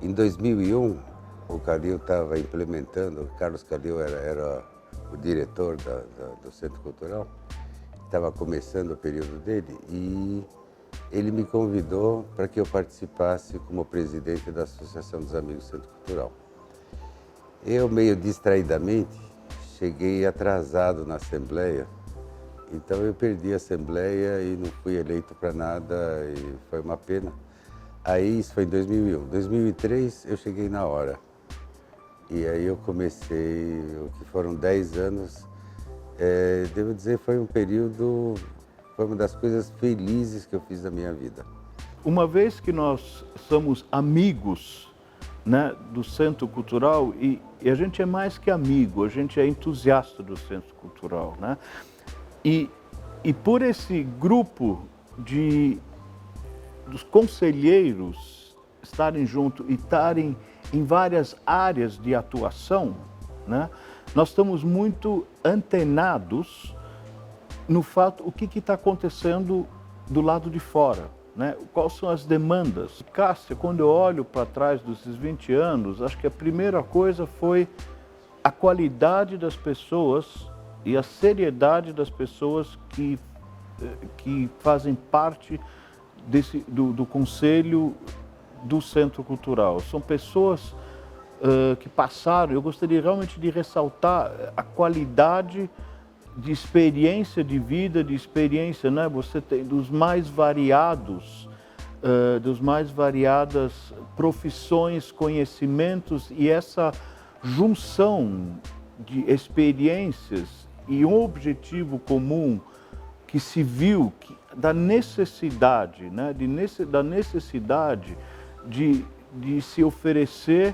Em 2001, o Calil estava implementando, o Carlos Calil era o diretor do Centro Cultural, estava começando o período dele e ele me convidou para que eu participasse como presidente da Associação dos Amigos do Centro Cultural. Eu, meio distraidamente, cheguei atrasado na Assembleia, então eu perdi a Assembleia e não fui eleito para nada e foi uma pena. Aí isso foi em 2001. Em 2003 eu cheguei na hora. E aí eu comecei, o que foram 10 anos, devo dizer, foi um período, foi uma das coisas felizes que eu fiz da minha vida. Uma vez que nós somos amigos, né, do Centro Cultural, e a gente é mais que amigo, a gente é entusiasta do Centro Cultural, né? E por esse grupo dos conselheiros estarem juntos e estarem em várias áreas de atuação, né, nós estamos muito antenados no fato o que está acontecendo do lado de fora, né? Quais são as demandas. Cássia, quando eu olho para trás desses 20 anos, acho que a primeira coisa foi a qualidade das pessoas e a seriedade das pessoas que fazem parte do Conselho do Centro Cultural. São pessoas que passaram, eu gostaria realmente de ressaltar a qualidade de experiência de vida, de experiência, né? Você tem dos mais variadas profissões, conhecimentos e essa junção de experiências e um objetivo comum que se viu da necessidade, né? Da necessidade de se oferecer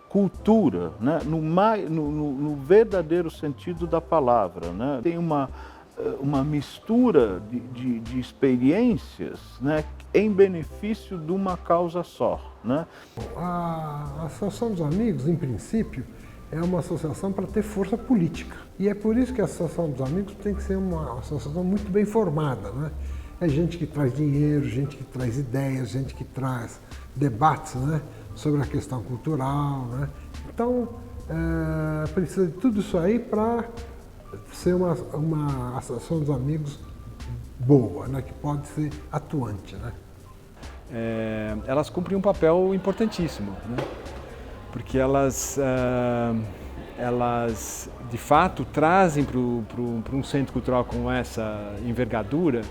cultura, né? No verdadeiro sentido da palavra, né? Tem uma mistura de experiências, né, em benefício de uma causa só, né? A Associação dos Amigos, em princípio, é uma associação para ter força política. E é por isso que a Associação dos Amigos tem que ser uma associação muito bem formada, né? É gente que traz dinheiro, gente que traz ideias, gente que traz debates, né, sobre a questão cultural, né? Então, precisa de tudo isso aí para ser uma Associação dos Amigos boa, né, que pode ser atuante, né? Elas cumprem um papel importantíssimo, né? Porque elas de fato trazem para um centro cultural com essa envergadura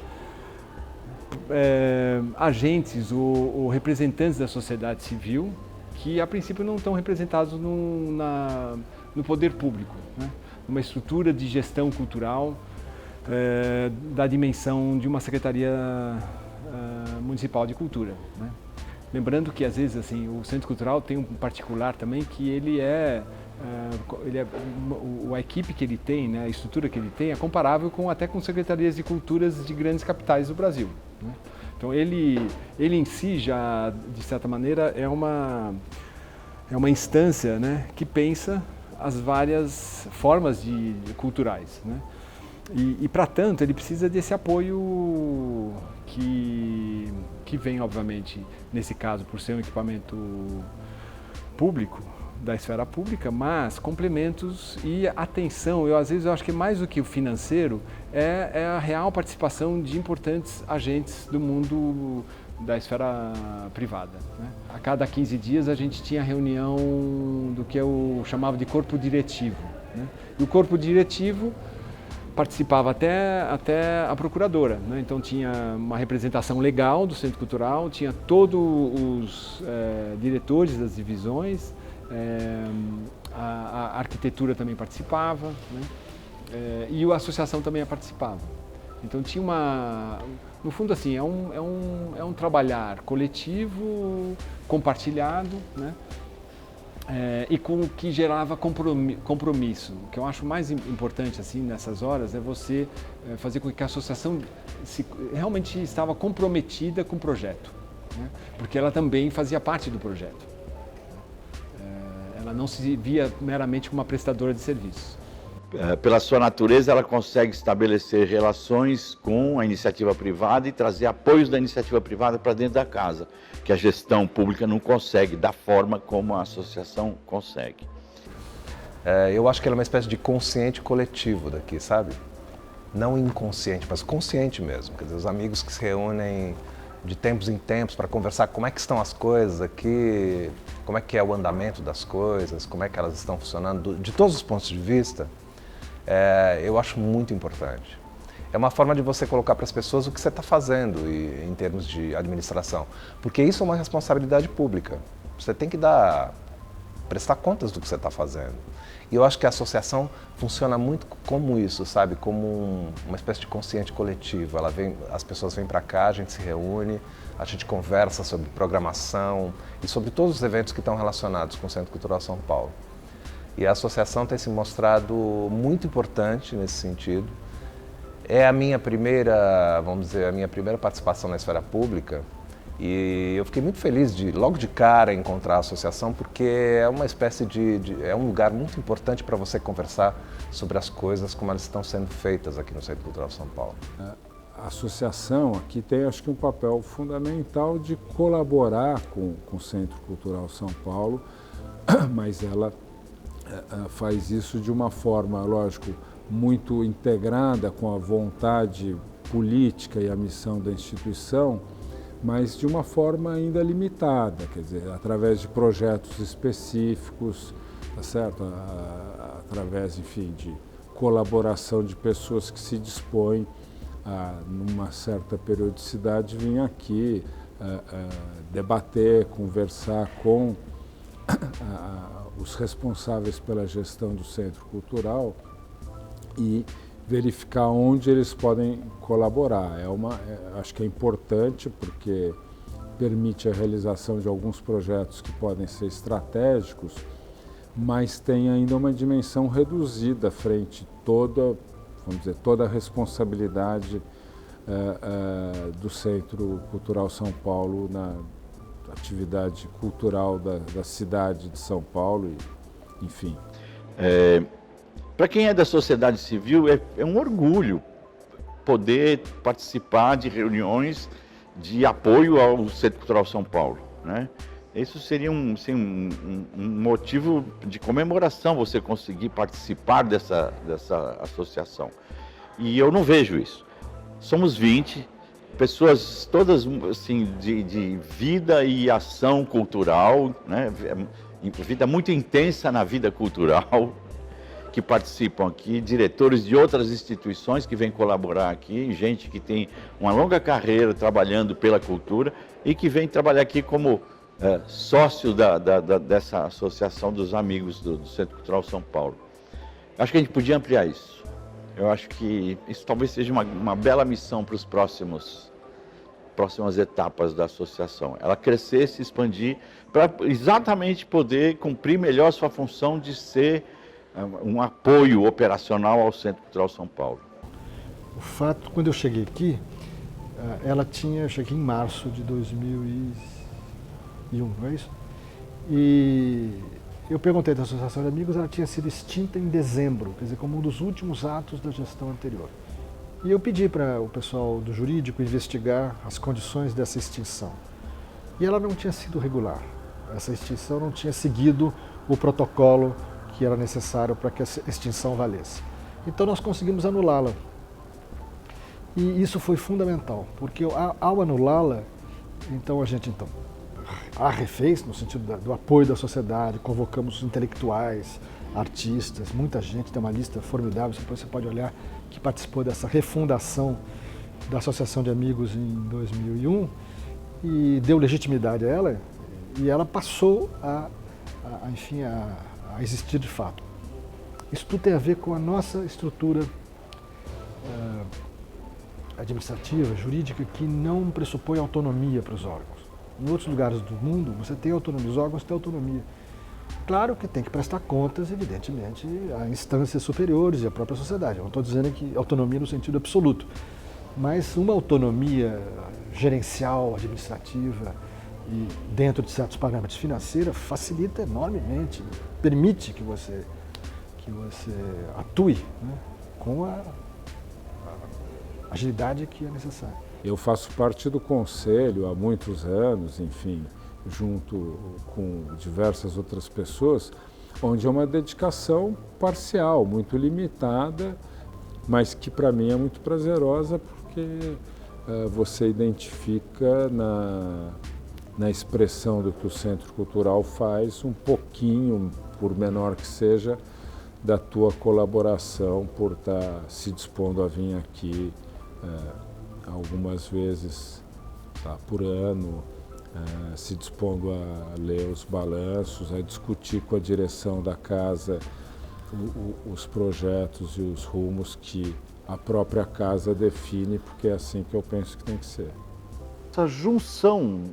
agentes ou representantes da sociedade civil que a princípio não estão representados no poder público, né? Uma estrutura de gestão cultural da dimensão de uma Secretaria Municipal de Cultura, né? Lembrando que, às vezes, assim, o Centro Cultural tem um particular também que a equipe que ele tem, né, a estrutura que ele tem é comparável até com secretarias de culturas de grandes capitais do Brasil, né? Então, ele em si já, de certa maneira, é uma instância, né, que pensa as várias formas culturais, né? E para tanto, ele precisa desse apoio que vem, obviamente, nesse caso, por ser um equipamento público, da esfera pública, mas complementos e atenção. Às vezes, eu acho que mais do que o financeiro, é a real participação de importantes agentes do mundo da esfera privada, né? A cada 15 dias, a gente tinha reunião do que eu chamava de corpo diretivo, né? E o corpo diretivo participava até a procuradora, né? Então tinha uma representação legal do Centro Cultural, tinha todos os diretores das divisões, a arquitetura também participava, né? E a associação também participava. Então tinha no fundo, assim, é um trabalhar coletivo, compartilhado, né? E com o que gerava compromisso. O que eu acho mais importante, assim, nessas horas é você fazer com que a associação realmente estava comprometida com o projeto, né? Porque ela também fazia parte do projeto. Ela não se via meramente como uma prestadora de serviços. pela sua natureza, ela consegue estabelecer relações com a iniciativa privada e trazer apoios da iniciativa privada para dentro da casa, que a gestão pública não consegue, da forma como a associação consegue. Eu acho que ela é uma espécie de consciente coletivo daqui, sabe? Não inconsciente, mas consciente mesmo. Quer dizer, os amigos que se reúnem de tempos em tempos para conversar como é que estão as coisas aqui, como é que é o andamento das coisas, como é que elas estão funcionando, de todos os pontos de vista, eu acho muito importante. É uma forma de você colocar para as pessoas o que você está fazendo em termos de administração, porque isso é uma responsabilidade pública. Você tem que prestar contas do que você está fazendo. E eu acho que a associação funciona muito como isso, sabe? Como uma espécie de consciente coletivo. As pessoas vêm para cá, a gente se reúne, a gente conversa sobre programação e sobre todos os eventos que estão relacionados com o Centro Cultural São Paulo. E a associação tem se mostrado muito importante nesse sentido. É a minha primeira, vamos dizer, a minha primeira participação na esfera pública. E eu fiquei muito feliz de, logo de cara, encontrar a associação, porque é uma espécie é um lugar muito importante para você conversar sobre as coisas como elas estão sendo feitas aqui no Centro Cultural São Paulo. A associação aqui tem, acho que, um papel fundamental de colaborar com o Centro Cultural São Paulo, mas ela faz isso de uma forma, lógico, muito integrada com a vontade política e a missão da instituição, mas de uma forma ainda limitada, quer dizer, através de projetos específicos, tá certo? Através, enfim, de colaboração de pessoas que se dispõem a, numa certa periodicidade, vir aqui debater, conversar com os responsáveis pela gestão do Centro Cultural e verificar onde eles podem colaborar. Acho que é importante porque permite a realização de alguns projetos que podem ser estratégicos, mas tem ainda uma dimensão reduzida frente toda a responsabilidade do Centro Cultural São Paulo na atividade cultural da cidade de São Paulo, enfim. Para quem é da sociedade civil, é um orgulho poder participar de reuniões de apoio ao Centro Cultural São Paulo, né? Isso seria um motivo de comemoração, você conseguir participar dessa associação. E eu não vejo isso. Somos 20 pessoas todas assim, de vida e ação cultural, né? Vida muito intensa na vida cultural, que participam aqui, diretores de outras instituições que vêm colaborar aqui, gente que tem uma longa carreira trabalhando pela cultura e que vem trabalhar aqui como sócio dessa associação dos amigos do Centro Cultural São Paulo. Acho que a gente podia ampliar isso. Eu acho que isso talvez seja uma bela missão para os próximas etapas da associação. Ela crescer, se expandir, para exatamente poder cumprir melhor sua função de ser um apoio operacional ao Centro Cultural São Paulo. O fato, quando eu cheguei aqui, eu cheguei em março de 2001, não é isso? E eu perguntei da Associação de Amigos, ela tinha sido extinta em dezembro, quer dizer, como um dos últimos atos da gestão anterior. E eu pedi para o pessoal do jurídico investigar as condições dessa extinção. E ela não tinha sido regular. Essa extinção não tinha seguido o protocolo que era necessário para que a extinção valesse. Então nós conseguimos anulá-la. E isso foi fundamental, porque ao anulá-la, então a gente a refez, no sentido do apoio da sociedade, convocamos intelectuais, artistas, muita gente, tem uma lista formidável, depois você pode olhar, que participou dessa refundação da Associação de Amigos em 2001 e deu legitimidade a ela, e ela passou a existir de fato. Isso tudo tem a ver com a nossa estrutura administrativa, jurídica, que não pressupõe autonomia para os órgãos. Em outros lugares do mundo, você tem autonomia, os órgãos têm autonomia. Claro que tem que prestar contas, evidentemente, a instâncias superiores e à própria sociedade. Eu não estou dizendo que autonomia no sentido absoluto, mas uma autonomia gerencial, administrativa e dentro de certos parâmetros financeiros facilita enormemente, permite que você que você atue, né, com a agilidade que é necessária. Eu faço parte do conselho há muitos anos, enfim, junto com diversas outras pessoas, onde é uma dedicação parcial, muito limitada, mas que para mim é muito prazerosa porque você identifica na expressão do que o Centro Cultural faz um pouquinho, por menor que seja, da tua colaboração por estar se dispondo a vir aqui algumas vezes por ano, se dispondo a ler os balanços, a discutir com a direção da casa os projetos e os rumos que a própria casa define, porque é assim que eu penso que tem que ser. Essa junção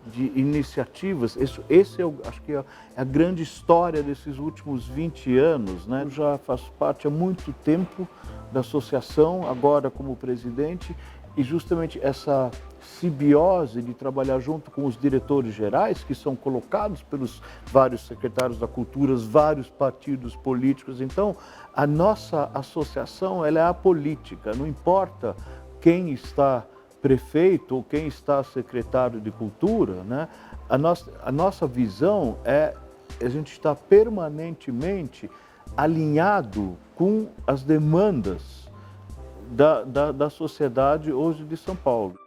de iniciativas, esse acho que é a grande história desses últimos 20 anos, né? Eu já faço parte há muito tempo da associação, agora como presidente, e justamente essa simbiose de trabalhar junto com os diretores gerais, que são colocados pelos vários secretários da cultura, os vários partidos políticos. Então, a nossa associação ela é apolítica, não importa quem está prefeito ou quem está secretário de cultura, né? A nossa visão é a gente estar permanentemente alinhado com as demandas da sociedade hoje de São Paulo.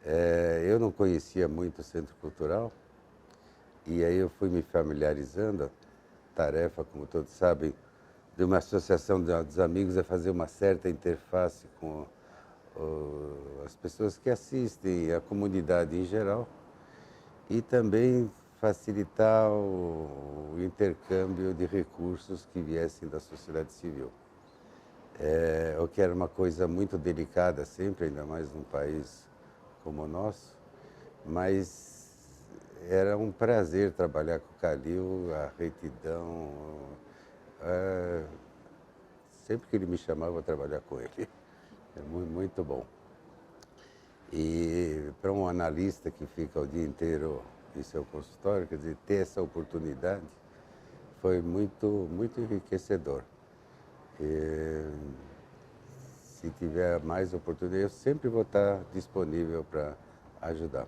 Eu não conhecia muito o Centro Cultural e aí eu fui me familiarizando. A tarefa, como todos sabem, de uma associação dos amigos é fazer uma certa interface com as pessoas que assistem, a comunidade em geral, e também facilitar o intercâmbio de recursos que viessem da sociedade civil. O que era uma coisa muito delicada sempre, ainda mais num país como o nosso, mas era um prazer trabalhar com o Calil, a retidão. Sempre que ele me chamava, eu trabalhar com ele. É muito bom. E para um analista que fica o dia inteiro em seu consultório, quer dizer, ter essa oportunidade foi muito enriquecedor. Se tiver mais oportunidade, eu sempre vou estar disponível para ajudar.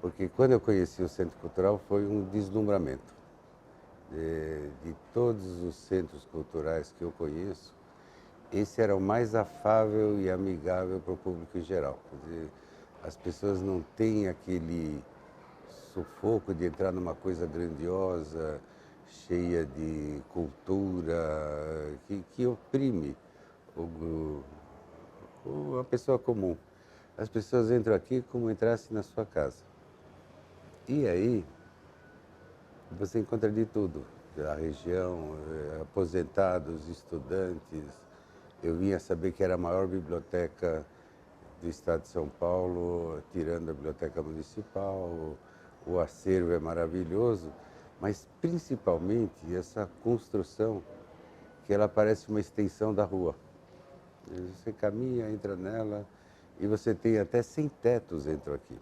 Porque quando eu conheci o Centro Cultural foi um deslumbramento. De todos os centros culturais que eu conheço, esse era o mais afável e amigável para o público em geral. Quer dizer, as pessoas não têm aquele sufoco de entrar numa coisa grandiosa, cheia de cultura, que oprime a pessoa comum. As pessoas entram aqui como entrassem na sua casa. E aí, você encontra de tudo, da região, aposentados, estudantes. Eu vinha saber que era a maior biblioteca do estado de São Paulo, tirando a biblioteca municipal. O acervo é maravilhoso, mas principalmente essa construção, que ela parece uma extensão da rua. Você caminha, entra nela, e você tem até sem tetos entram aqui.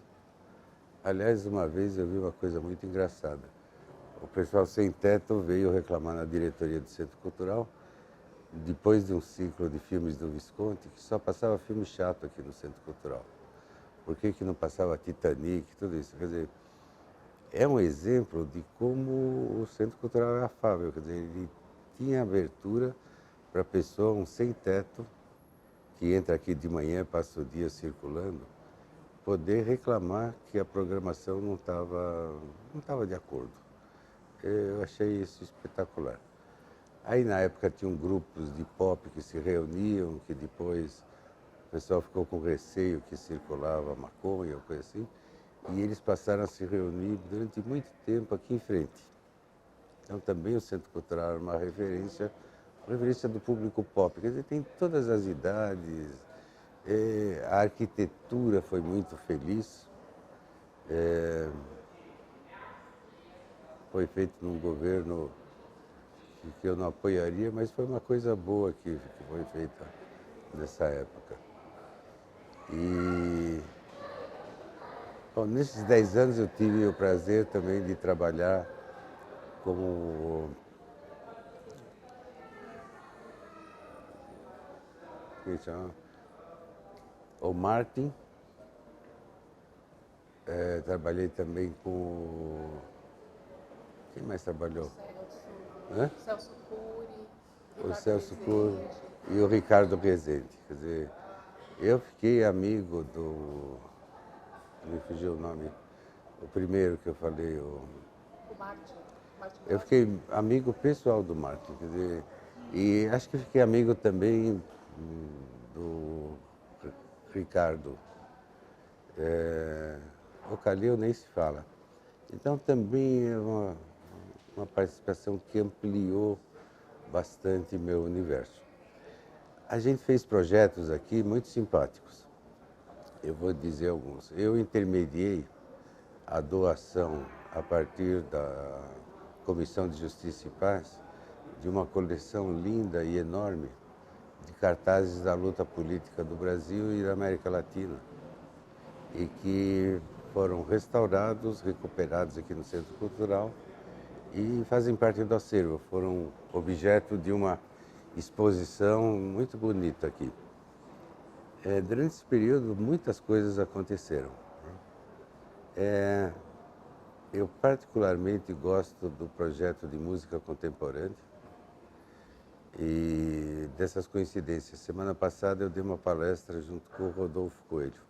Aliás, uma vez eu vi uma coisa muito engraçada. O pessoal sem teto veio reclamar na diretoria do Centro Cultural, depois de um ciclo de filmes do Visconti, que só passava filme chato aqui no Centro Cultural. Por que não passava Titanic, tudo isso? Quer dizer, é um exemplo de como o Centro Cultural é afável. Quer dizer, ele tinha abertura para a pessoa, um sem teto, que entra aqui de manhã, passa o dia circulando, poder reclamar que a programação não estava de acordo. Eu achei isso espetacular. Aí na época tinham grupos de pop que se reuniam, que depois o pessoal ficou com receio que circulava maconha ou coisa assim, e eles passaram a se reunir durante muito tempo aqui em frente. Então também o Centro Cultural era uma referência do público pop, quer dizer, tem todas as idades, a arquitetura foi muito feliz. Foi feito num governo que eu não apoiaria, mas foi uma coisa boa que foi feita nessa época. E, bom, nesses 10 anos eu tive o prazer também de trabalhar como o Martin. Trabalhei também com... Quem mais trabalhou? Celso Cury. O Celso Cury e o Ricardo Rezende. Quer dizer, eu fiquei amigo do... Me fugiu o nome. O primeiro que eu falei, O Martin. eu fiquei amigo pessoal do Martin. Quer dizer, e acho que fiquei amigo também do Ricardo. O Calil nem se fala. Então também é uma participação que ampliou bastante meu universo. A gente fez projetos aqui muito simpáticos. Eu vou dizer alguns. Eu intermediei a doação a partir da Comissão de Justiça e Paz de uma coleção linda e enorme de cartazes da luta política do Brasil e da América Latina, e que foram restaurados, recuperados aqui no Centro Cultural e fazem parte do acervo. Foram objeto de uma exposição muito bonita aqui. Durante esse período, muitas coisas aconteceram. Eu particularmente gosto do projeto de música contemporânea e dessas coincidências. Semana passada eu dei uma palestra junto com o Rodolfo Coelho.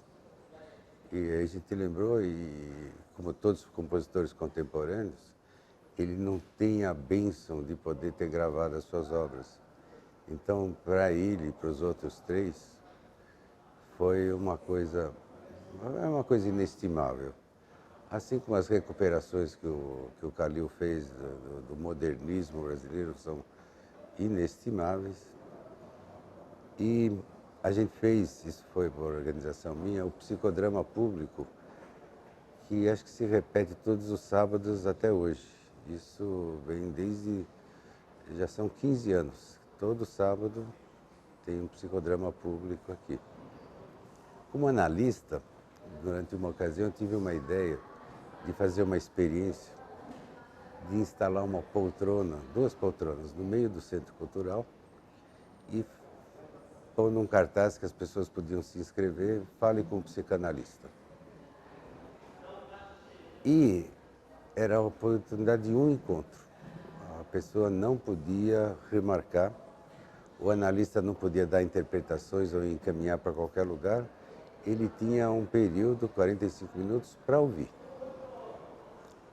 E aí a gente lembrou, e como todos os compositores contemporâneos, ele não tem a bênção de poder ter gravado as suas obras. Então, para ele e para os outros três, foi uma coisa inestimável. Assim como as recuperações que o Calil fez do modernismo brasileiro são inestimáveis. E a gente fez, isso foi por organização minha, o psicodrama público, que acho que se repete todos os sábados até hoje. Isso vem já são 15 anos. Todo sábado tem um psicodrama público aqui. Como analista, durante uma ocasião eu tive uma ideia de fazer uma experiência de instalar uma poltrona, 2 poltronas, no meio do Centro Cultural e pôr num cartaz que as pessoas podiam se inscrever, fale com um psicanalista. E era a oportunidade de um encontro. A pessoa não podia remarcar, o analista não podia dar interpretações ou encaminhar para qualquer lugar. Ele tinha um período, 45 minutos, para ouvir.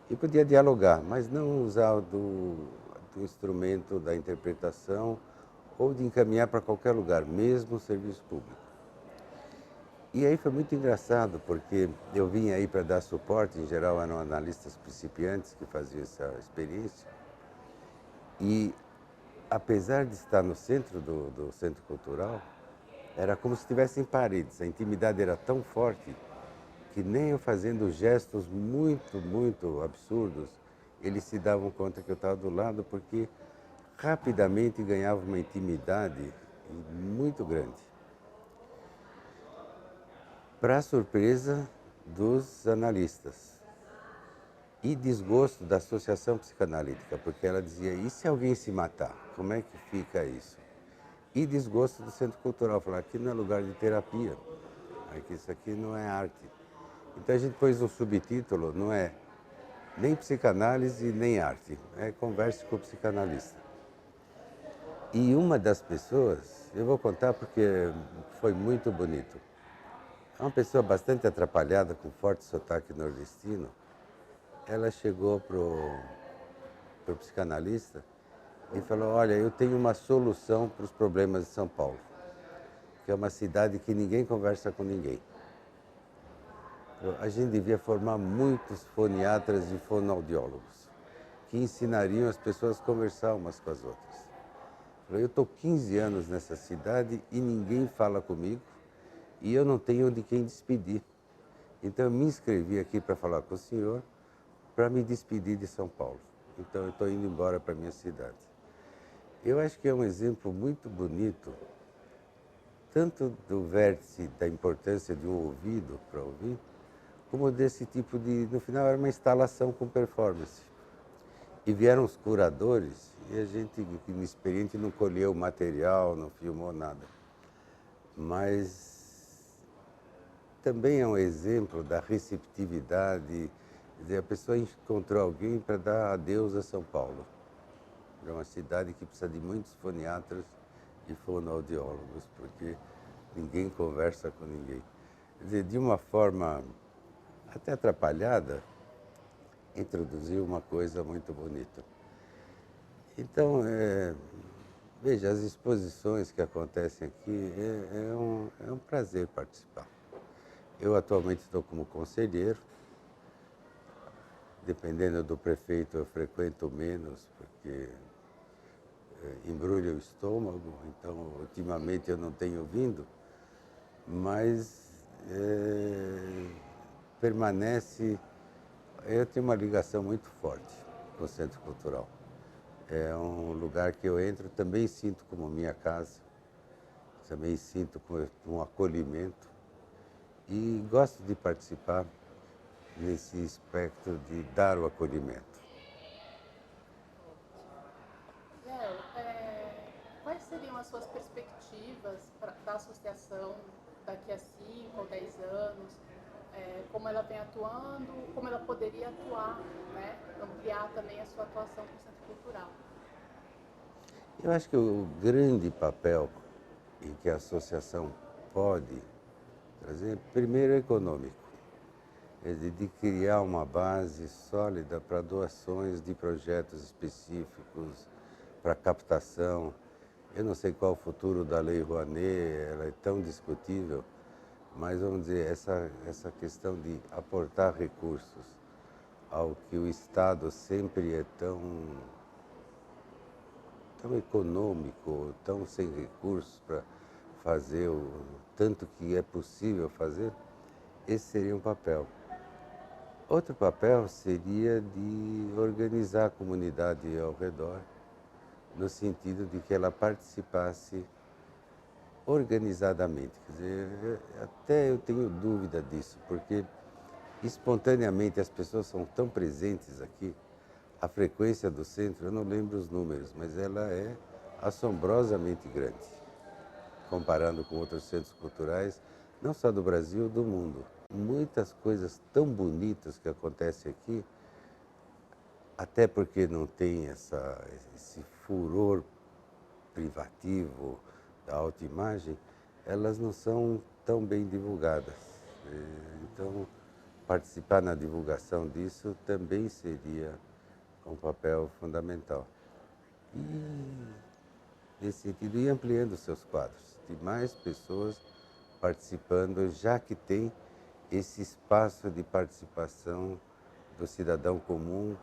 E podia dialogar, mas não usar do instrumento da interpretação ou de encaminhar para qualquer lugar, mesmo o serviço público. E aí foi muito engraçado, porque eu vim aí para dar suporte, em geral eram analistas principiantes que faziam essa experiência. E apesar de estar no centro do Centro Cultural, era como se estivesse em paredes, a intimidade era tão forte que nem eu fazendo gestos muito, muito absurdos, eles se davam conta que eu estava do lado, porque rapidamente ganhava uma intimidade muito grande. Para surpresa dos analistas e desgosto da Associação Psicanalítica, porque ela dizia, e se alguém se matar, como é que fica isso? E desgosto do Centro Cultural, falar, aqui não é lugar de terapia, aqui, isso aqui não é arte. Então a gente pôs um subtítulo, não é nem psicanálise nem arte, é converse com o psicanalista. E uma das pessoas, eu vou contar porque foi muito bonito, é uma pessoa bastante atrapalhada, com forte sotaque nordestino. Ela chegou pro psicanalista e falou, olha, eu tenho uma solução para os problemas de São Paulo, que é uma cidade que ninguém conversa com ninguém. A gente devia formar muitos foniatras e fonoaudiólogos, que ensinariam as pessoas a conversar umas com as outras. Eu estou 15 anos nessa cidade e ninguém fala comigo e eu não tenho de quem despedir. Então eu me inscrevi aqui para falar com o senhor, para me despedir de São Paulo. Então eu estou indo embora para a minha cidade. Eu acho que é um exemplo muito bonito, tanto do vértice da importância de um ouvido para ouvir, como desse tipo de, no final era uma instalação com performance. E vieram os curadores e a gente, inexperiente, não colheu o material, não filmou nada. Mas também é um exemplo da receptividade, quer dizer, a pessoa encontrou alguém para dar adeus a São Paulo. É uma cidade que precisa de muitos foniatras e fonoaudiólogos, porque ninguém conversa com ninguém. Quer dizer, de uma forma até atrapalhada, introduziu uma coisa muito bonita. Então, veja, as exposições que acontecem aqui, é um prazer participar. Eu atualmente estou como conselheiro, dependendo do prefeito eu frequento menos, porque embrulha o estômago, então ultimamente eu não tenho vindo, mas permanece, eu tenho uma ligação muito forte com o Centro Cultural. É um lugar que eu entro, também sinto como minha casa, também sinto como um acolhimento e gosto de participar nesse aspecto de dar o acolhimento. Léo, quais seriam as suas perspectivas da associação daqui a 5 ou 10 anos? Como ela vem atuando, como ela poderia atuar, né? Ampliar também a sua atuação com o Centro Cultural. Eu acho que o grande papel em que a associação pode trazer, primeiro, é econômico. de criar uma base sólida para doações de projetos específicos, para captação. Eu não sei qual o futuro da Lei Rouanet, ela é tão discutível, mas vamos dizer, essa questão de aportar recursos ao que o Estado sempre é tão econômico, tão sem recursos para fazer o tanto que é possível fazer, esse seria um papel. Outro papel seria de organizar a comunidade ao redor, no sentido de que ela participasse organizadamente. Quer dizer, até eu tenho dúvida disso, porque espontaneamente as pessoas são tão presentes aqui. A frequência do centro, eu não lembro os números, mas ela é assombrosamente grande, comparando com outros centros culturais, não só do Brasil, do mundo. Muitas coisas tão bonitas que acontecem aqui, até porque não tem esse furor privativo da autoimagem, elas não são tão bem divulgadas. Então, participar na divulgação disso também seria um papel fundamental. E, nesse sentido, ir ampliando seus quadros, de mais pessoas participando, já que tem esse espaço de participação do cidadão comum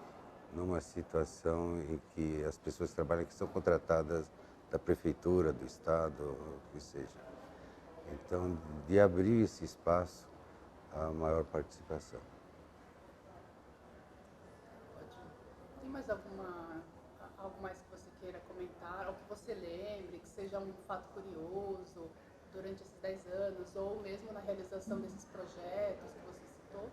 numa situação em que as pessoas que trabalham aqui são contratadas da prefeitura, do estado, o que seja. Então, de abrir esse espaço à maior participação. Tem mais algo mais que você queira comentar, algo que você lembre, que seja um fato curioso durante esses 10 anos, ou mesmo na realização desses projetos que você citou?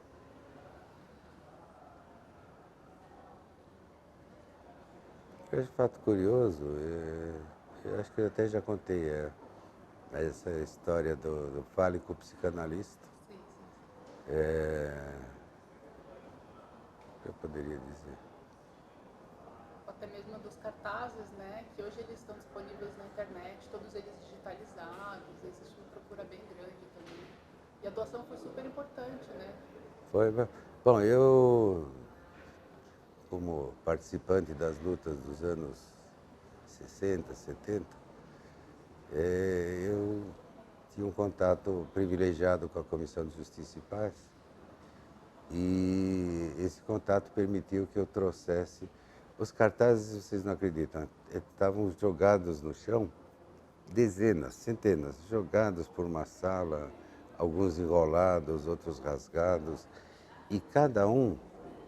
Esse fato curioso, eu acho que eu até já contei essa história do fálico psicanalista. Sim. Eu poderia dizer. Até mesmo dos cartazes, né, que hoje eles estão disponíveis na internet, todos eles digitalizados, existe uma procura bem grande também. E a doação foi super importante, né? Foi. Bom, eu, como participante das lutas dos anos 60, 70, eu tinha um contato privilegiado com a Comissão de Justiça e Paz, e esse contato permitiu que eu trouxesse os cartazes. Vocês não acreditam, estavam jogados no chão, dezenas, centenas, jogados por uma sala, alguns enrolados, outros rasgados, e cada um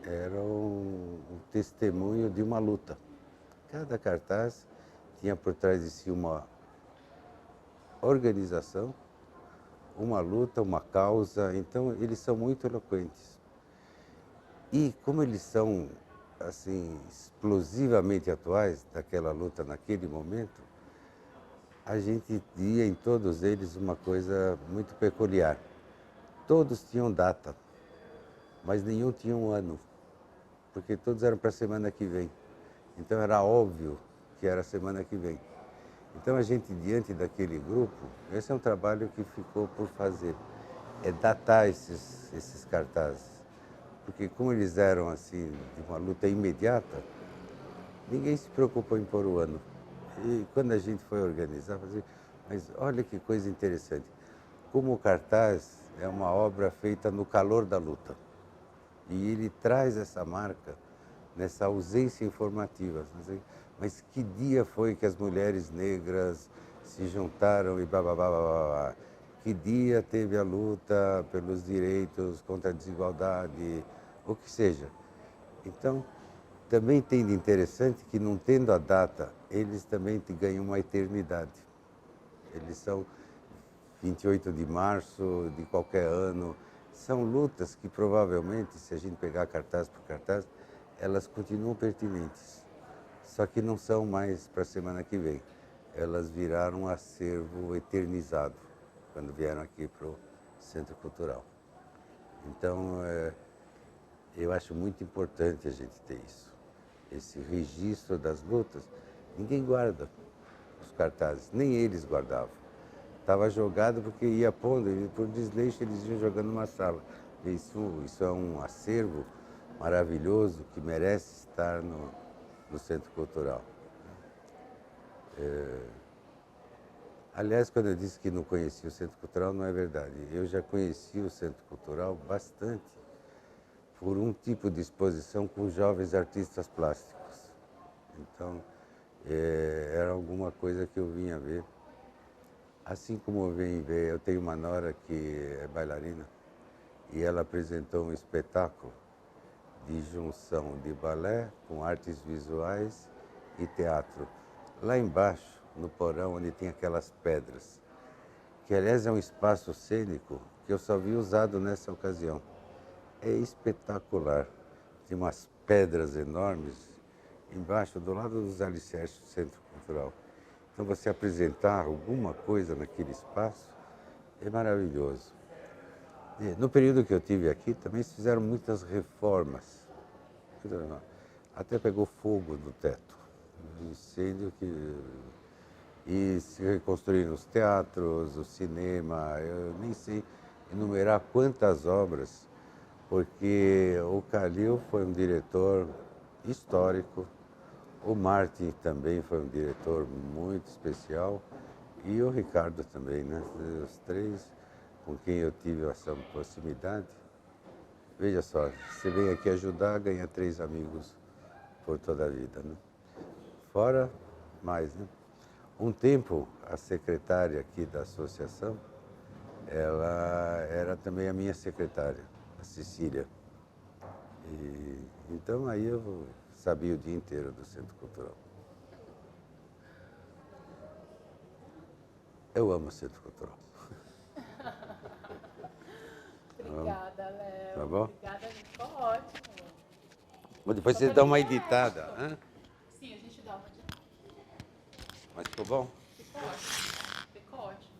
era um testemunho de uma luta. Cada cartaz tinha por trás de si uma organização, uma luta, uma causa, então eles são muito eloquentes. E como eles são assim, explosivamente atuais daquela luta naquele momento, a gente via em todos eles uma coisa muito peculiar. Todos tinham data, mas nenhum tinha um ano, porque todos eram para a semana que vem. Então era óbvio que era a semana que vem. Então a gente, diante daquele grupo, esse é um trabalho que ficou por fazer, é datar esses cartazes. Porque como eles eram assim, de uma luta imediata, ninguém se preocupou em pôr o ano. E quando a gente foi organizar, mas olha que coisa interessante, como o cartaz é uma obra feita no calor da luta. E ele traz essa marca, nessa ausência informativa. Mas que dia foi que as mulheres negras se juntaram e blá, blá, blá, blá, blá. Que dia teve a luta pelos direitos contra a desigualdade, o que seja. Então, também tem de interessante que, não tendo a data, eles também ganham uma eternidade. Eles são 28 de março de qualquer ano. São lutas que provavelmente, se a gente pegar cartaz por cartaz, elas continuam pertinentes. Só que não são mais para a semana que vem. Elas viraram um acervo eternizado quando vieram aqui para o Centro Cultural. Então, eu acho muito importante a gente ter isso. Esse registro das lutas. Ninguém guarda os cartazes, nem eles guardavam. Estava jogado porque ia pondo, e por desleixo eles iam jogando numa sala. Isso é um acervo maravilhoso que merece estar no Centro Cultural. Aliás, quando eu disse que não conhecia o Centro Cultural, não é verdade. Eu já conheci o Centro Cultural bastante por um tipo de exposição com jovens artistas plásticos. Então, era alguma coisa que eu vinha ver. Assim como eu venho ver, eu tenho uma nora que é bailarina e ela apresentou um espetáculo de junção de balé com artes visuais e teatro. Lá embaixo, no porão, onde tem aquelas pedras, que aliás é um espaço cênico que eu só vi usado nessa ocasião. É espetacular. Tem umas pedras enormes embaixo, do lado dos alicerces do Centro Cultural. Então você apresentar alguma coisa naquele espaço é maravilhoso. No período que eu tive aqui, também se fizeram muitas reformas. Até pegou fogo no teto. Incêndio e se reconstruíram os teatros, o cinema. Eu nem sei enumerar quantas obras, porque o Calil foi um diretor histórico, o Martin também foi um diretor muito especial e o Ricardo também, né? Os três com quem eu tive essa proximidade. Veja só, você vem aqui ajudar, ganha 3 amigos por toda a vida, né? Fora mais, né? Um tempo, a secretária aqui da associação, ela era também a minha secretária, a Cecília. Então aí eu sabia o dia inteiro do Centro Cultural. Eu amo o Centro Cultural. Obrigada, Léo. Tá bom? Obrigada, ficou ótimo. Mas depois você dá uma editada, né? Sim, a gente dá uma editada. Mas ficou bom? Ficou ótimo. Ficou ótimo.